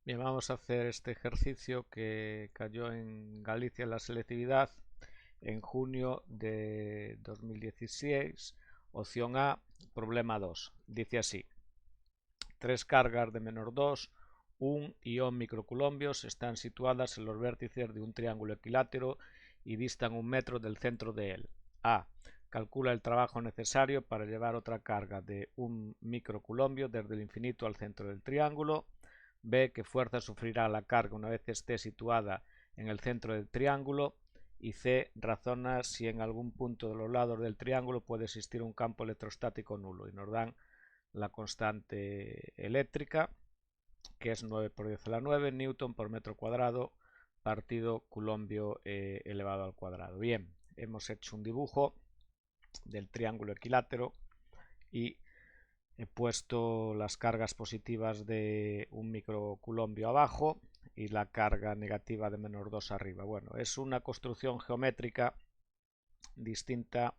Bien, vamos a hacer este ejercicio que cayó en Galicia en la selectividad en junio de 2016. Opción A, problema 2. Dice así: tres cargas de menor 2, 1 y 1 microculombios están situadas en los vértices de un triángulo equilátero y distan 1 metro del centro de él. A. Calcula el trabajo necesario para llevar otra carga de 1 microculombio desde el infinito al centro del triángulo. B. Qué fuerza sufrirá la carga una vez esté situada en el centro del triángulo. Y C. Razona si en algún punto de los lados del triángulo puede existir un campo electrostático nulo. Y nos dan la constante eléctrica, que es 9 por 10 a la 9 newton por metro cuadrado partido culombio elevado al cuadrado. Bien, hemos hecho un dibujo del triángulo equilátero y he puesto las cargas positivas de 1 microculombio abajo y la carga negativa de menos 2 arriba. Bueno, es una construcción geométrica distinta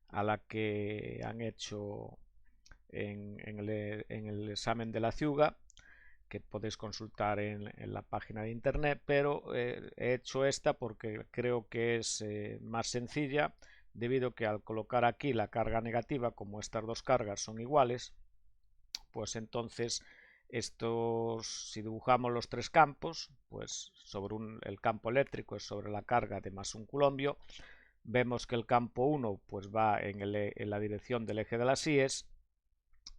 a la que han hecho en el examen de la ciuga, que podéis consultar en la página de internet, pero he hecho esta porque creo que es más sencilla, debido a que al colocar aquí la carga negativa, como estas dos cargas son iguales, pues entonces si dibujamos los tres campos, pues sobre el campo eléctrico es sobre la carga de más 1 culombio. Vemos que el campo 1 pues va en la dirección del eje de las síes.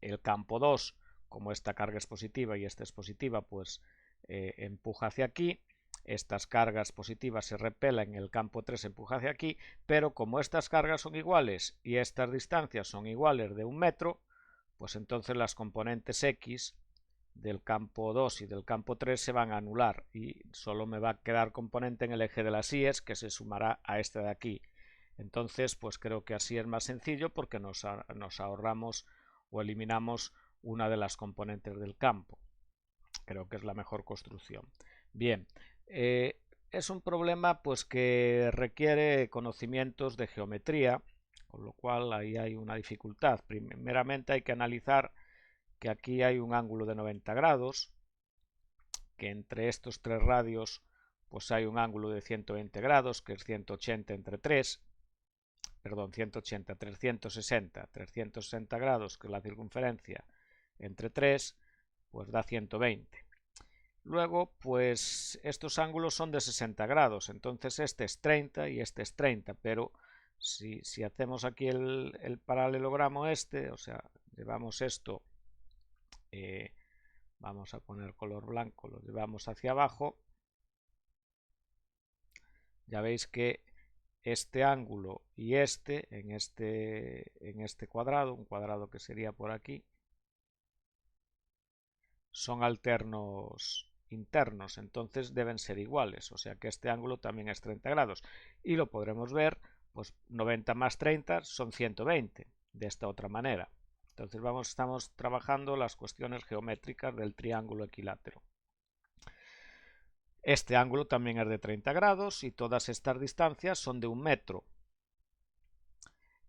El campo 2, como esta carga es positiva y esta es positiva, pues empuja hacia aquí. Estas cargas positivas se repelen, el campo 3 empuja hacia aquí, pero como estas cargas son iguales y estas distancias son iguales de 1 metro, pues entonces las componentes X del campo 2 y del campo 3 se van a anular y solo me va a quedar componente en el eje de las Y's, que se sumará a este de aquí. Entonces, pues creo que así es más sencillo porque nos ahorramos o eliminamos una de las componentes del campo. Creo que es la mejor construcción. Bien, es un problema pues que requiere conocimientos de geometría, con lo cual ahí hay una dificultad. Primeramente hay que analizar que aquí hay un ángulo de 90 grados, que entre estos tres radios pues hay un ángulo de 120 grados, que es 180 entre 3, perdón, 180, 360 grados, que es la circunferencia entre 3, pues da 120. Luego, pues estos ángulos son de 60 grados, entonces este es 30 y este es 30, pero si hacemos aquí el paralelogramo o sea, llevamos esto, vamos a poner color blanco, lo llevamos hacia abajo, ya veis que este ángulo y en este cuadrado, un cuadrado que sería por aquí, son alternos internos, entonces deben ser iguales, o sea que este ángulo también es 30 grados y lo podremos ver, pues 90 más 30 son 120 de esta otra manera. Entonces estamos trabajando las cuestiones geométricas del triángulo equilátero. Este ángulo también es de 30 grados y todas estas distancias son de 1 metro.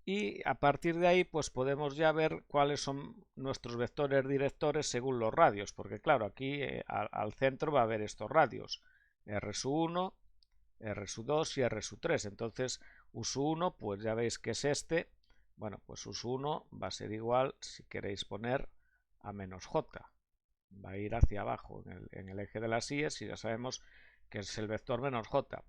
Y a partir de ahí pues podemos ya ver cuáles son nuestros vectores directores según los radios, porque claro, aquí al centro va a haber estos radios, R1, R2 y R3. Entonces U1 pues ya veis que es este. Bueno, pues U1 va a ser igual, si queréis poner, a menos J. Va a ir hacia abajo en el eje de las Y's y ya sabemos que es el vector menos J.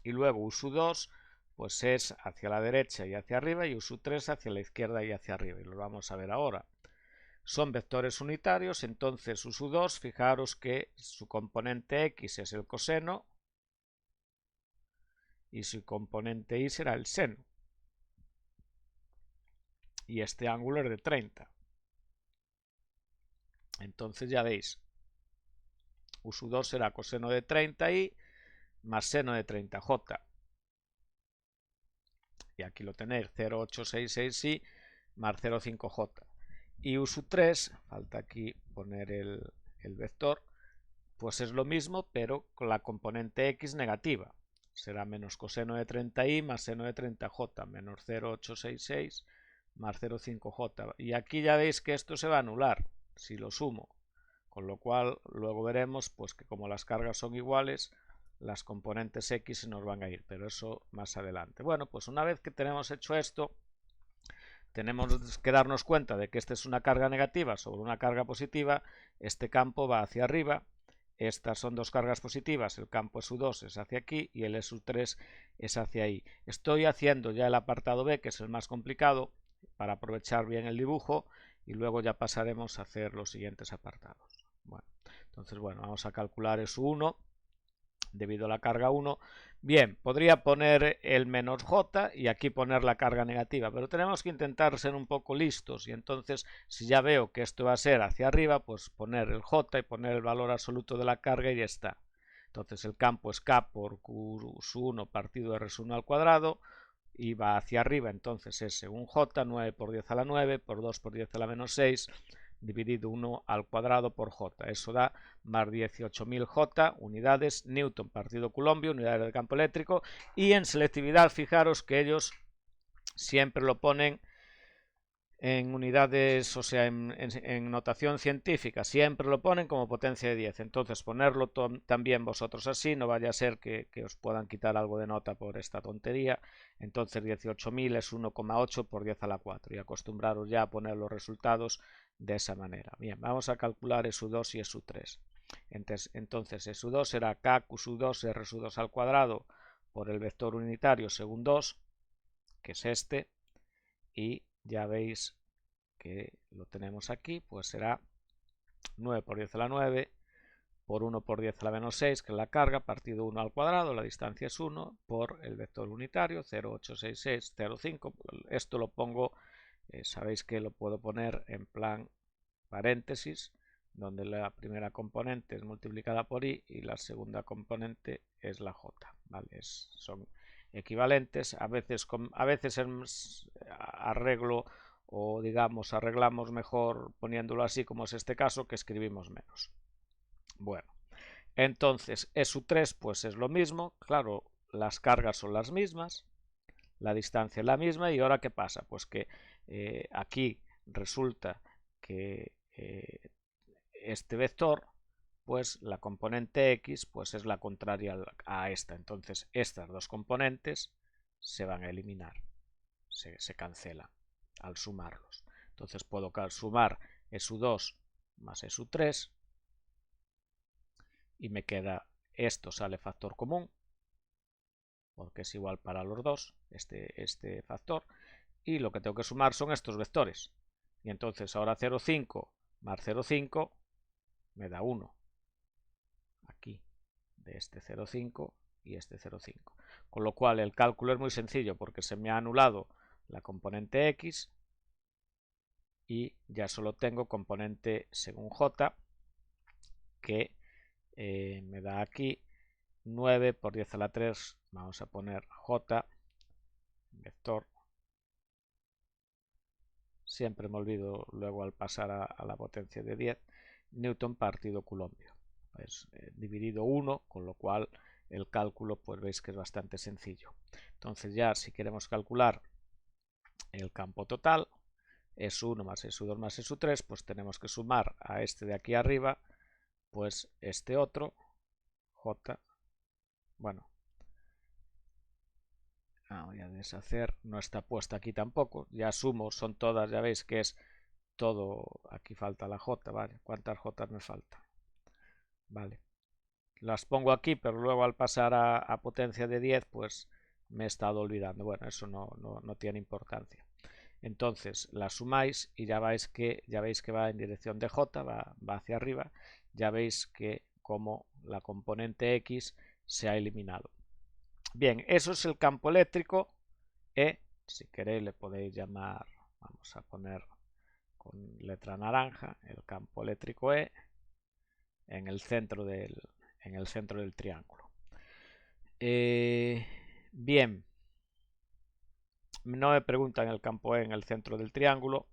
Y luego U2 pues es hacia la derecha y hacia arriba, y U3 hacia la izquierda y hacia arriba, y lo vamos a ver ahora. Son vectores unitarios, entonces U2, fijaros que su componente X es el coseno y su componente Y será el seno. Y este ángulo es de 30. Entonces ya veis, U2 será coseno de 30y más seno de 30J. Y aquí lo tenéis, 0,866y más 0,5J. Y U3, falta aquí poner el vector, pues es lo mismo, pero con la componente X negativa. Será menos coseno de 30i más seno de 30J, menos 0,866 más 0,5J. Y aquí ya veis que esto se va a anular si lo sumo, con lo cual luego veremos pues que como las cargas son iguales, las componentes X se nos van a ir, pero eso más adelante. Bueno, pues una vez que tenemos hecho esto, tenemos que darnos cuenta de que esta es una carga negativa sobre una carga positiva, este campo va hacia arriba, estas son dos cargas positivas, el campo SU2 es hacia aquí y el SU3 es hacia ahí. Estoy haciendo ya el apartado B, que es el más complicado, para aprovechar bien el dibujo, y luego ya pasaremos a hacer los siguientes apartados. Bueno, entonces, bueno, vamos a calcular SU1 debido a la carga 1. Bien, podría poner el menos J y aquí poner la carga negativa, pero tenemos que intentar ser un poco listos, y entonces si ya veo que esto va a ser hacia arriba, pues poner el J y poner el valor absoluto de la carga y ya está. Entonces el campo es K por Q1 partido R1 al cuadrado, y va hacia arriba, entonces es según J, 9 por 10 a la 9 por 2 por 10 a la menos 6 dividido 1 al cuadrado por J. Eso da más 18.000 J, unidades, Newton partido Coulomb, unidades de campo eléctrico. Y en selectividad, fijaros que ellos siempre lo ponen en unidades, o sea, en notación científica, siempre lo ponen como potencia de 10. Entonces, ponerlo también vosotros así, no vaya a ser que os puedan quitar algo de nota por esta tontería. Entonces, 18.000 es 1,8 por 10 a la 4. Y acostumbraros ya a poner los resultados de esa manera. Bien, vamos a calcular SU2 y SU3. Entonces SU2 será K QSU2 R SU2 al cuadrado por el vector unitario según 2, que es este, y ya veis que lo tenemos aquí, pues será 9 por 10 a la 9 por 1 por 10 a la menos 6, que es la carga, partido 1 al cuadrado, la distancia es 1, por el vector unitario, 0,86605. Esto lo pongo, sabéis que lo puedo poner en plan paréntesis, donde la primera componente es multiplicada por I y la segunda componente es la J, ¿vale? Son equivalentes, a veces arreglo o digamos arreglamos mejor poniéndolo así, como es este caso, que escribimos menos. Bueno, entonces SU3 pues es lo mismo, claro, las cargas son las mismas, la distancia es la misma, y ahora ¿qué pasa? Pues que aquí resulta que este vector, pues la componente X pues es la contraria a esta, entonces estas dos componentes se van a eliminar, se cancelan al sumarlos. Entonces puedo sumar SU2 más SU3 y me queda, esto sale factor común porque es igual para los dos, este factor, y lo que tengo que sumar son estos vectores, y entonces ahora 0,5 más 0,5 me da 1 aquí, de este 0,5 y este 0,5, con lo cual el cálculo es muy sencillo porque se me ha anulado la componente X y ya solo tengo componente según J, que me da aquí 9 por 10 a la 3, vamos a poner J, vector, siempre me olvido luego al pasar a la potencia de 10, Newton partido Coulomb, pues, dividido 1, con lo cual el cálculo pues veis que es bastante sencillo. Entonces ya si queremos calcular el campo total, SU1 más SU2 más SU3, pues tenemos que sumar a este de aquí arriba, pues este otro, J, bueno, voy a deshacer, no está puesta aquí tampoco, ya sumo, son todas, ya veis que es todo, aquí falta la J, ¿vale? ¿Cuántas J me faltan? Vale, las pongo aquí, pero luego al pasar a potencia de 10, pues me he estado olvidando, bueno, eso no tiene importancia. Entonces la sumáis y ya veis que va en dirección de J, va hacia arriba, ya veis que como la componente X se ha eliminado. Bien, eso es el campo eléctrico E, si queréis le podéis llamar, vamos a poner con letra naranja, el campo eléctrico E en el centro del triángulo. Bien, no me preguntan el campo E en el centro del triángulo,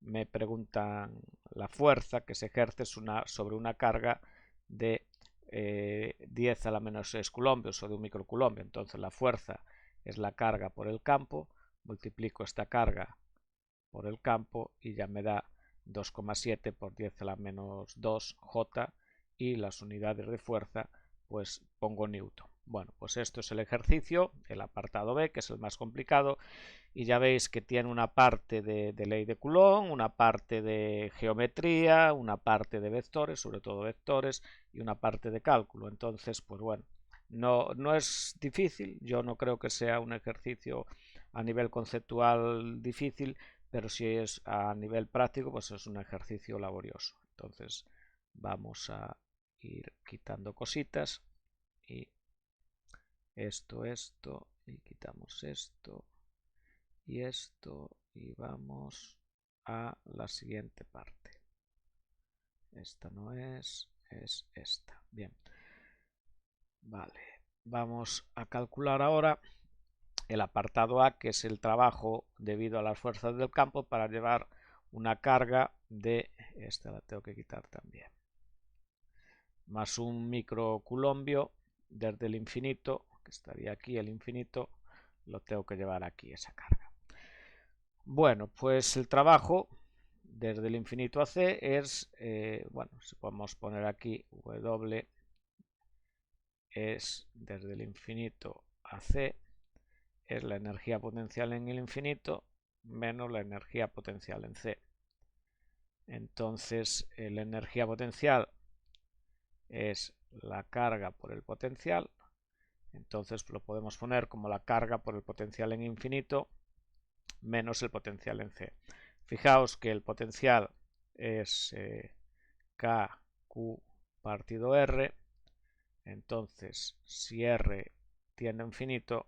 me preguntan la fuerza que se ejerce sobre una carga de 10 a la menos 6 coulombs o de 1 microcoulomb. Entonces la fuerza es la carga por el campo, multiplico esta carga por el campo y ya me da 2,7 por 10 a la menos 2 J, y las unidades de fuerza pues pongo newton. Bueno, pues esto es el ejercicio, el apartado B, que es el más complicado, y ya veis que tiene una parte de ley de Coulomb, una parte de geometría, una parte de vectores, sobre todo vectores, y una parte de cálculo. Entonces, pues bueno, no es difícil, yo no creo que sea un ejercicio a nivel conceptual difícil, pero si es a nivel práctico, pues es un ejercicio laborioso. Entonces vamos a ir quitando cositas, y esto, y quitamos esto y esto, y vamos a la siguiente parte. Esta no es esta. Bien, vale, vamos a calcular ahora el apartado A, que es el trabajo debido a las fuerzas del campo para llevar una carga de, esta la tengo que quitar también, más un microculombio desde el infinito, que estaría aquí el infinito, lo tengo que llevar aquí esa carga. Bueno, pues el trabajo desde el infinito a C es, bueno, si podemos poner aquí W es desde el infinito a C, es la energía potencial en el infinito menos la energía potencial en C. Entonces, la energía potencial es la carga por el potencial, entonces lo podemos poner como la carga por el potencial en infinito menos el potencial en C. Fijaos que el potencial es KQ partido R, entonces si R tiende a infinito,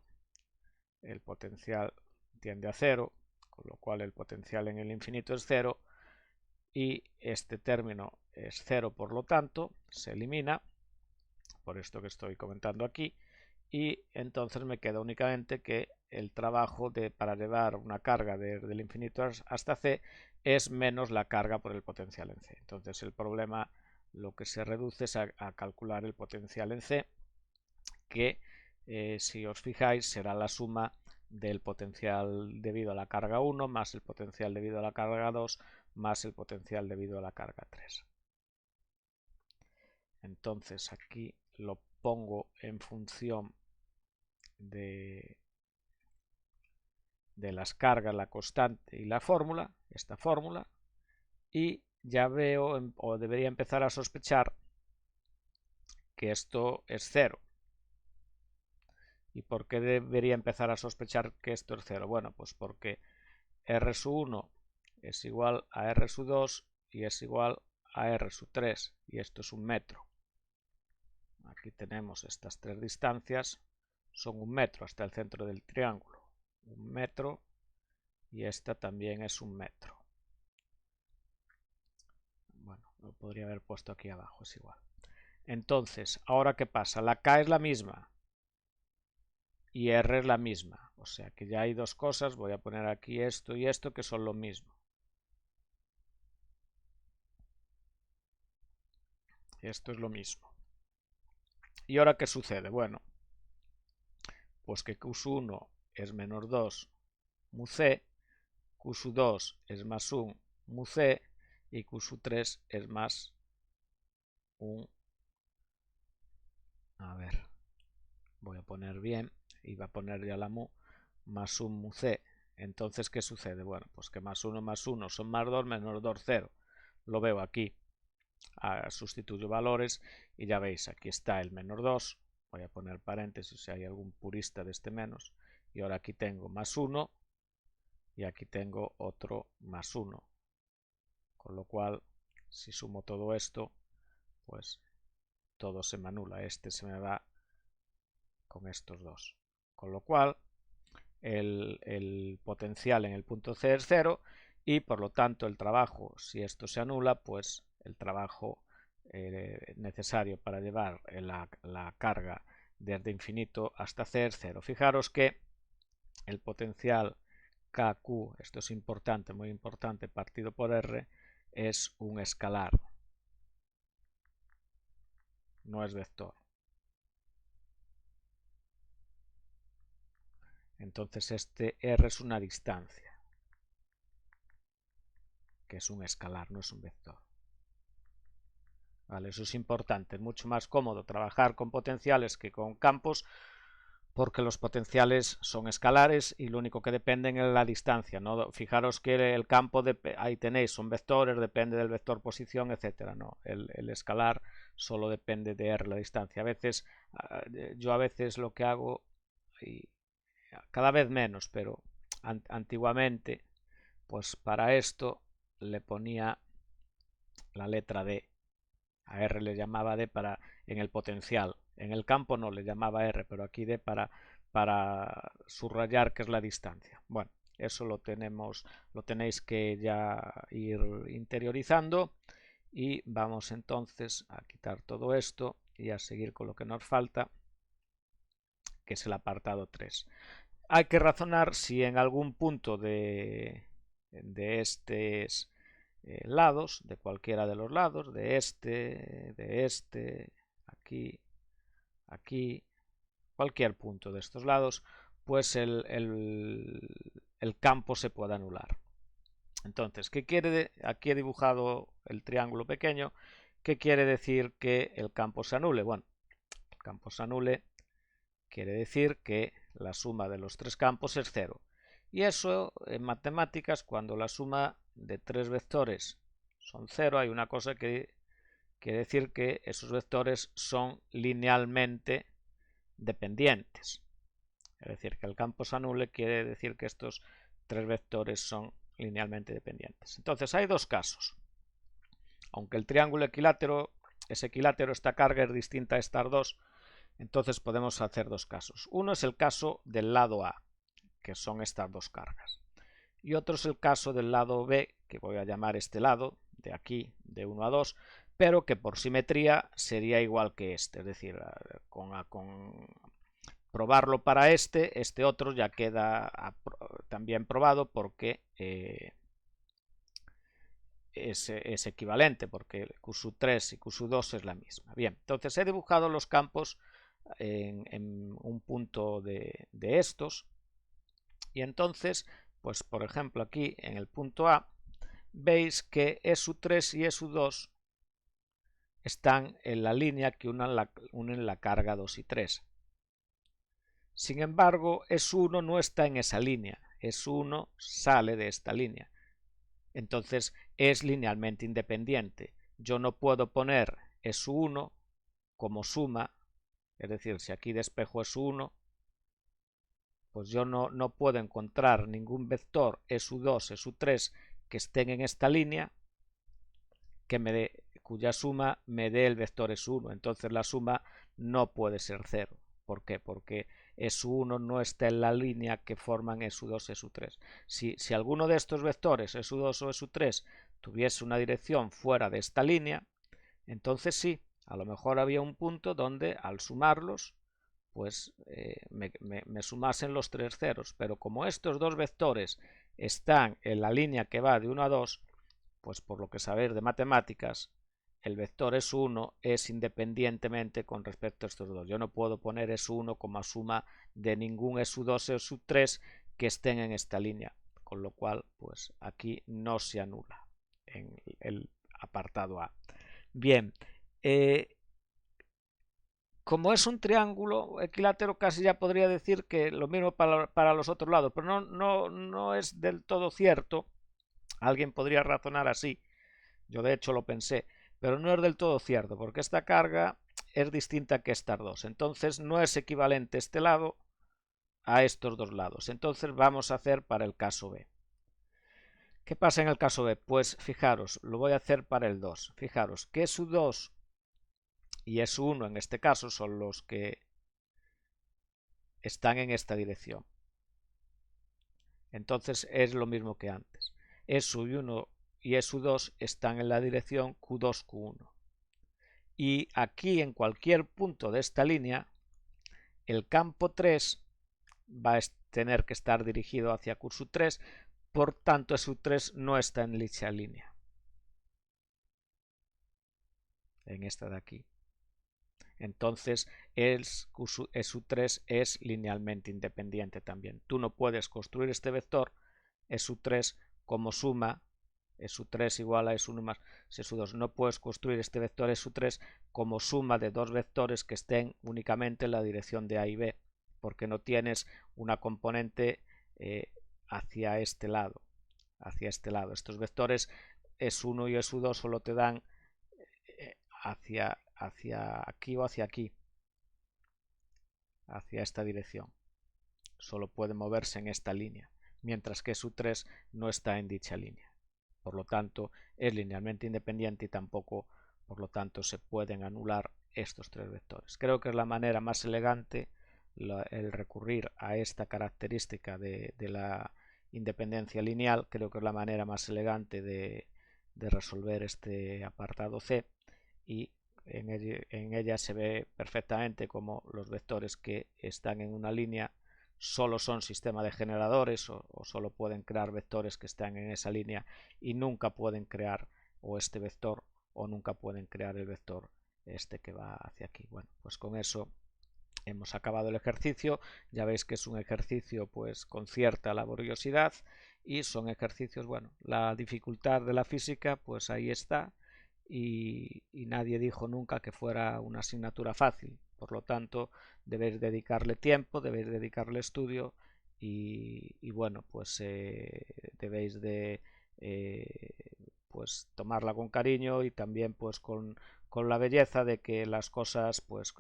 el potencial tiende a cero, con lo cual el potencial en el infinito es cero, y este término es cero, por lo tanto se elimina, por esto que estoy comentando aquí, y entonces me queda únicamente que el trabajo para llevar una carga desde el infinito hasta C es menos la carga por el potencial en C. Entonces el problema lo que se reduce es a calcular el potencial en C, que si os fijáis será la suma del potencial debido a la carga 1 más el potencial debido a la carga 2 más el potencial debido a la carga 3. Entonces aquí lo pongo en función de las cargas, la constante y la fórmula, esta fórmula, y ya veo o debería empezar a sospechar que esto es cero. ¿Y por qué debería empezar a sospechar que esto es cero? Bueno, pues porque R sub 1 es igual a R sub 2 y es igual a R sub 3, y esto es un metro. Aquí tenemos estas tres distancias, son un metro hasta el centro del triángulo, un metro, y esta también es un metro. Bueno, lo podría haber puesto aquí abajo, es igual. Entonces, ¿ahora qué pasa? La K es la misma y R es la misma, o sea que ya hay dos cosas. Voy a poner aquí esto y esto que son lo mismo. Esto es lo mismo. ¿Y ahora qué sucede? Bueno, pues que Q1 es menos 2 mu C, Q2 es más 1 mu C y Q3 es más 1. A ver, voy a poner bien, iba a poner ya la mu, más 1 mu C. Entonces, ¿qué sucede? Bueno, pues que más 1 son más 2, menos 2, 0. Lo veo aquí. Sustituyo valores y ya veis, aquí está el menos 2. Voy a poner paréntesis si hay algún purista de este menos. Y ahora aquí tengo más 1 y aquí tengo otro más 1. Con lo cual, si sumo todo esto, pues todo se me anula. Este se me va con estos dos. Con lo cual, el potencial en el punto C es 0 y por lo tanto el trabajo, si esto se anula, pues el trabajo necesario para llevar la carga desde infinito hasta C es 0. Fijaros que el potencial KQ, esto es importante, muy importante, partido por R, es un escalar, no es vector. Entonces este R es una distancia. que es un escalar, no es un vector. Vale, eso es importante, es mucho más cómodo trabajar con potenciales que con campos, porque los potenciales son escalares y lo único que dependen es la distancia, ¿no? Fijaros que el campo, ahí tenéis, son vectores, depende del vector posición, etcétera, ¿no? El escalar solo depende de R, la distancia. A veces, yo a veces lo que hago, y cada vez menos, pero antiguamente, pues para esto le ponía la letra D. A R le llamaba D en el potencial. En el campo no le llamaba R, pero aquí D para subrayar que es la distancia. Bueno, eso lo tenéis que ya ir interiorizando. Y vamos entonces a quitar todo esto y a seguir con lo que nos falta, que es el apartado 3. Hay que razonar si en algún punto de estos lados, de cualquiera de los lados, de este, aquí, aquí, cualquier punto de estos lados, pues el campo se puede anular. Entonces, ¿qué quiere? Aquí he dibujado el triángulo pequeño. ¿Qué quiere decir que el campo se anule? Bueno, el campo se anule quiere decir que la suma de los tres campos es 0. Y eso en matemáticas, cuando la suma de tres vectores son 0, hay una cosa que quiere decir que esos vectores son linealmente dependientes. Es decir, que el campo se anule quiere decir que estos tres vectores son linealmente dependientes. Entonces hay dos casos. Aunque el triángulo equilátero es equilátero, esta carga es distinta a estas dos. Entonces podemos hacer dos casos. Uno es el caso del lado A, que son estas dos cargas. Y otro es el caso del lado B, que voy a llamar este lado, de aquí, de 1 a 2, pero que por simetría sería igual que este. Es decir, con probarlo para este otro ya queda también probado porque es equivalente, porque Q3 y Q2 es la misma. Bien, entonces he dibujado los campos en un punto de estos, y entonces, pues por ejemplo aquí en el punto A, veis que ESU3 y ESU2 están en la línea que unen la carga 2 y 3. Sin embargo, ESU1 no está en esa línea, ESU1 sale de esta línea. Entonces es linealmente independiente. Yo no puedo poner ESU1 como suma, es decir, si aquí despejo ESU1, pues yo no puedo encontrar ningún vector ESU2, ESU3 que estén en esta línea cuya suma me dé el vector ESU1. Entonces la suma no puede ser 0. ¿Por qué? Porque ESU1 no está en la línea que forman ESU2, ESU3. Si alguno de estos vectores, ESU2 o ESU3, tuviese una dirección fuera de esta línea, entonces sí, a lo mejor había un punto donde al sumarlos pues me sumasen los tres ceros, pero como estos dos vectores están en la línea que va de 1 a 2, pues por lo que sabéis de matemáticas, el vector ESU1 es independientemente con respecto a estos dos. Yo no puedo poner ESU1 como suma de ningún ESU2 o ESU3 que estén en esta línea, con lo cual pues aquí no se anula en el apartado A. Bien, como es un triángulo equilátero, casi ya podría decir que lo mismo para los otros lados, pero no es del todo cierto. Alguien podría razonar así, yo de hecho lo pensé, pero no es del todo cierto, porque esta carga es distinta que estas dos. Entonces no es equivalente este lado a estos dos lados. Entonces vamos a hacer para el caso B. ¿Qué pasa en el caso B? Pues fijaros, lo voy a hacer para el 2. Fijaros que SU2 y SU1 en este caso son los que están en esta dirección. Entonces es lo mismo que antes. SU1 y SU2 están en la dirección Q2, Q1. Y aquí en cualquier punto de esta línea, el campo 3 va a tener que estar dirigido hacia Q3, por tanto SU3 no está en dicha línea. En esta de aquí. Entonces SU3 es linealmente independiente también. Tú no puedes construir este vector SU3 como suma su3 igual a su1 más su2. No puedes construir este vector su3 como suma de dos vectores que estén únicamente en la dirección de A y B, porque no tienes una componente hacia este lado. Estos vectores su1 y su2 solo te dan hacia aquí o hacia aquí, hacia esta dirección. Solo puede moverse en esta línea, mientras que su3 no está en dicha línea. Por lo tanto, es linealmente independiente y tampoco, por lo tanto, se pueden anular estos tres vectores. Creo que es la manera más elegante el recurrir a esta característica de la independencia lineal. Creo que es la manera más elegante de resolver este apartado C, y en ella se ve perfectamente como los vectores que están en una línea solo son sistema de generadores o solo pueden crear vectores que están en esa línea y nunca pueden crear o este vector o nunca pueden crear el vector este que va hacia aquí. Bueno, pues con eso hemos acabado el ejercicio. Ya veis que es un ejercicio pues con cierta laboriosidad y son ejercicios, bueno, la dificultad de la física pues ahí está, y nadie dijo nunca que fuera una asignatura fácil. Por lo tanto, debéis dedicarle tiempo, debéis dedicarle estudio y bueno, pues debéis de pues tomarla con cariño y también pues con la belleza de que las cosas pues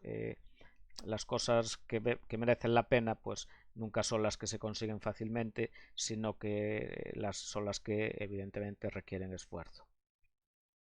las cosas que merecen la pena pues nunca son las que se consiguen fácilmente, sino que son las que evidentemente requieren esfuerzo.